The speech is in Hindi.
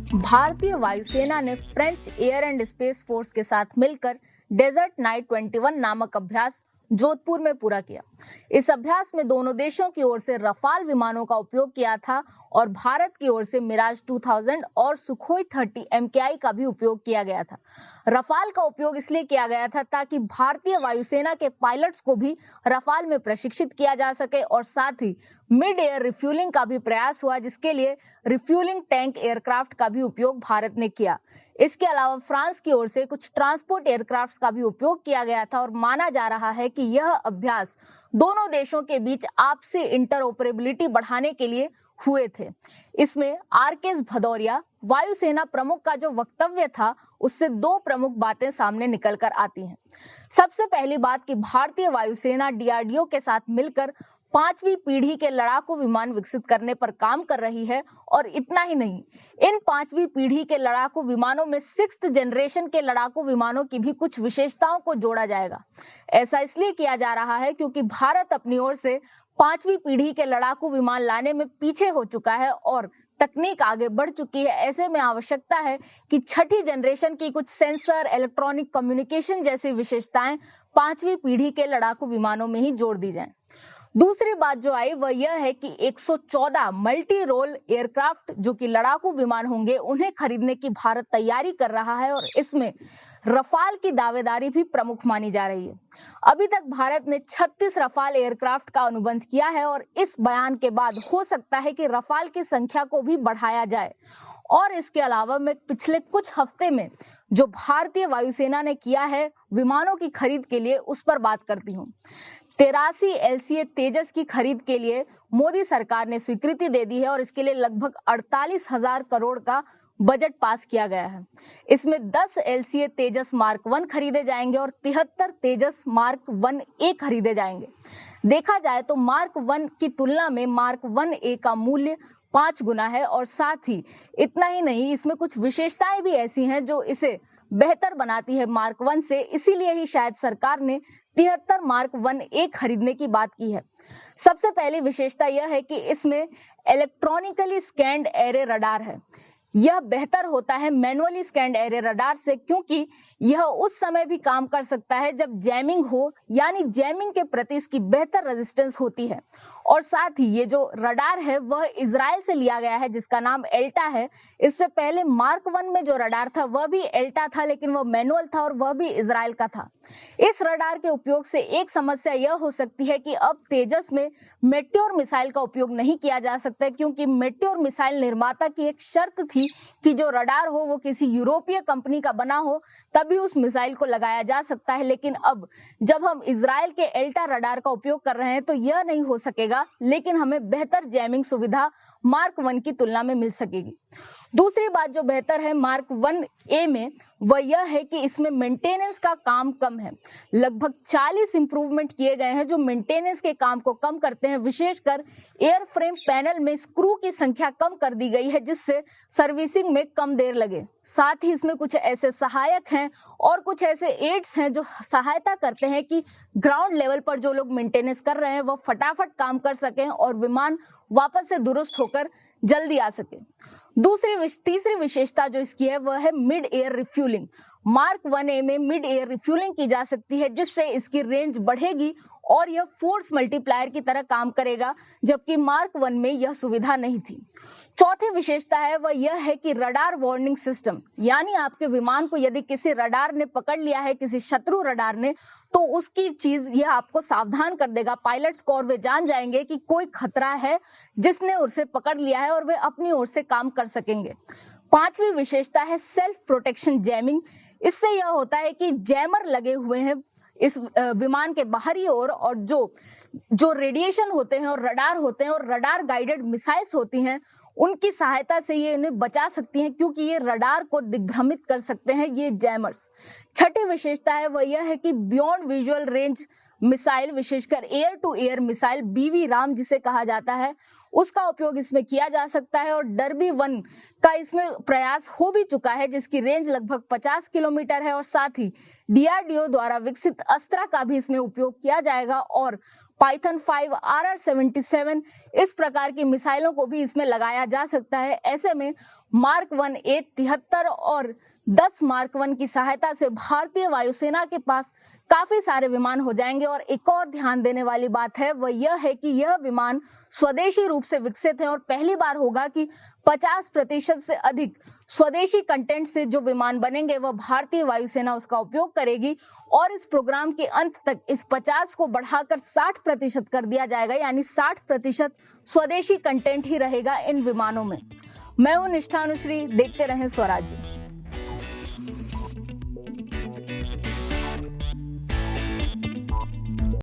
भारतीय वायुसेना ने French air and space force के साथ मिलकर डेजर्ट नाइट 21 नामक अभ्यास जोधपुर में पूरा किया। इस अभ्यास में दोनों देशों की ओर से रफाल विमानों का उपयोग किया था और भारत की ओर से मिराज 2000 और सुखोई 30 MKI का भी उपयोग किया गया था। रफाल का उपयोग इसलिए किया गया था ताकि भारतीय वायुसेना के पायलट्स को भी रफाल में प्रशिक्षित किया जा सके और साथ ही मिड एयर रिफ्यूलिंग का भी प्रयास हुआ, जिसके लिए रिफ्यूलिंग टैंक एयरक्राफ्ट का भी उपयोग भारत ने किया। इसके अलावा फ्रांस की ओर से कुछ ट्रांसपोर्ट एयरक्राफ्ट का भी उपयोग किया गया था और माना जा रहा है कि यह अभ्यास दोनों देशों के बीच आपसी इंटरऑपरेबिलिटी बढ़ाने के लिए हुए थे। इसमें आरकेएस भदौरिया वायुसेना प्रमुख का जो वक्तव्य था उससे दो प्रमुख बातें सामने निकल कर आती हैं। सबसे पहली बात कि भारतीय वायुसेना डीआरडीओ के साथ मिलकर 5वीं पीढ़ी के लड़ाकू विमान विकसित करने पर काम कर रही है और इतना ही नहीं, इन 5वीं पीढ़ी के लड़ाकू विमानों में 6th जनरेशन के लड़ाकू विमानों की भी कुछ विशेषताओं को जोड़ा जाएगा। ऐसा इसलिए किया जा रहा है क्योंकि भारत अपनी ओर से 5वीं पीढ़ी के लड़ाकू विमान लाने में पीछे हो चुका है और तकनीक आगे बढ़ चुकी है। ऐसे में आवश्यकता है कि 6ठी जनरेशन की कुछ सेंसर, इलेक्ट्रॉनिक कम्युनिकेशन जैसी विशेषताएं 5वीं पीढ़ी के लड़ाकू विमानों में ही जोड़ दी जाएं। दूसरी बात जो आई वह यह है कि 114 मल्टी रोल एयरक्राफ्ट जो कि लड़ाकू विमान होंगे, उन्हें खरीदने की भारत तैयारी कर रहा है और इसमें रफाल की दावेदारी भी प्रमुख मानी जा रही है। अभी तक भारत ने 36 रफाल एयरक्राफ्ट का अनुबंध किया है और इस बयान के बाद हो सकता है कि रफाल की संख्या को भी बढ़ाया जाए। और इसके अलावा मैं पिछले कुछ हफ्ते में जो भारतीय वायुसेना ने किया है विमानों की खरीद के लिए, उस पर बात करती हूँ। 83 LCA तेजस की खरीद के लिए मोदी सरकार ने स्वीकृति दे दी है और इसके लिए लगभग 48,000 करोड़ का बजट पास किया गया है। इसमें 10 LCA तेजस मार्क 1 खरीदे जाएंगे और 73 तेजस मार्क 1A खरीदे जाएंगे। देखा जाए तो मार्क 1 की तुलना में मार्क 1A का मूल्य 5 गुना है और साथ ही इतना ही नहीं, इसमें कुछ विशेषताएं भी ऐसी हैं जो इसे बेहतर बनाती है मार्क 1 से। इसीलिए ही शायद सरकार ने 73 मार्क 1A खरीदने की बात की है। सबसे पहली विशेषता यह है कि इसमें इलेक्ट्रॉनिकली स्कैन्ड एरे रडार है। यह बेहतर होता है मैनुअली स्कैन्ड एरे रडार से, क्योंकि यह उस समय भी काम कर सकता है जब जैमिंग हो, यानी जैमिंग के प्रति इसकी बेहतर रेजिस्टेंस होती है। और साथ ही ये जो रडार है वह इजराइल से लिया गया है जिसका नाम एल्टा है। इससे पहले मार्क 1 में जो रडार था वह भी एल्टा था, लेकिन वह मैनुअल था और वह भी इजराइल का था। इस रडार के उपयोग से एक समस्या यह हो सकती है कि अब तेजस में मेट्योर मिसाइल का उपयोग नहीं किया जा सकता, क्योंकि मेट्योर मिसाइल निर्माता की एक शर्त थी कि जो रडार हो वो किसी यूरोपीय कंपनी का बना हो, तभी उस मिसाइल को लगाया जा सकता है। लेकिन अब जब हम इजराइल के एल्टा रडार का उपयोग कर रहे हैं तो यह नहीं हो सकेगा, लेकिन हमें बेहतर जैमिंग सुविधा मार्क 1 की तुलना में मिल सकेगी। दूसरी बात जो बेहतर है मार्क 1A में वह यह है कि इसमें मेंटेनेंस का काम कम है। लगभग 40 इंप्रूवमेंट किए गए हैं जो मेंटेनेंस के काम को कम करते हैं। विशेषकर एयरफ्रेम पैनल में स्क्रू की संख्या कम कर दी गई है जिससे सर्विसिंग में कम देर लगे। साथ ही इसमें कुछ ऐसे सहायक हैं और कुछ ऐसे एड्स हैं जो सहायता करते हैं कि ग्राउंड लेवल पर जो लोग मेंटेनेंस कर रहे हैं वह फटाफट काम कर सकें और विमान वापस से दुरुस्त होकर जल्दी आ सके। तीसरी विशेषता जो इसकी है वह है mid air refuelling. Mark 1A में मिड एयर रिफ्यूलिंग की जा सकती है जिससे इसकी रेंज बढ़ेगी और यह फोर्स मल्टीप्लायर की तरह काम करेगा, जबकि मार्क 1 में यह सुविधा नहीं थी। चौथी विशेषता है वह यह है कि रडार वार्निंग सिस्टम, यानी आपके विमान को यदि किसी रडार ने पकड़ लिया है, किसी शत्रु रडार ने, तो उसकी चीज यह आपको सावधान कर देगा पायलट्स को, और वे जान जाएंगे कि कोई खतरा है जिसने उसे पकड़ लिया है और वे अपनी ओर से काम कर सकेंगे। पांचवी विशेषता है सेल्फ प्रोटेक्शन जैमिंग। इससे यह होता है कि जैमर लगे हुए हैं इस विमान के बाहरी ओर और जो रेडिएशन होते हैं और रडार होते हैं और रडार गाइडेड मिसाइल्स होती हैं, उनकी सहायता से ये इन्हें बचा सकती हैं, क्योंकि ये रडार को दिग्भ्रमित कर सकते हैं ये जैमर्स। छठी विशेषता है वह यह है कि बियॉन्ड विजुअल रेंज मिसाइल, विशेषकर air to air missile BV राम जिसे कहा जाता है, उसका उपयोग इसमें किया जा सकता है और डर्बी 1 का इसमें प्रयास हो भी चुका है जिसकी रेंज लगभग 50 किलोमीटर है। और साथ ही DRDO द्वारा विकसित अस्त्रा का भी इसमें उपयोग किया जाएगा और पाइथन 5, RR-77 इस प्रकार की मिसाइलों को भी इसमें लगाया जा सकता है। ऐसे में मार्क 1A 73 और 10 मार्क 1 की सहायता से भारतीय वायुसेना के पास काफी सारे विमान हो जाएंगे। और एक और ध्यान देने वाली बात है वह यह है कि यह विमान स्वदेशी रूप से विकसित है और पहली बार होगा कि 50% से अधिक स्वदेशी कंटेंट से जो विमान बनेंगे वह भारतीय वायुसेना उसका उपयोग करेगी। और इस प्रोग्राम के अंत तक इस 50 को बढ़ाकर 60% कर दिया जाएगा, यानी 60% स्वदेशी कंटेंट ही रहेगा इन विमानों में। मैं हूं निष्ठा अनुश्री, देखते रहें स्वराज्य।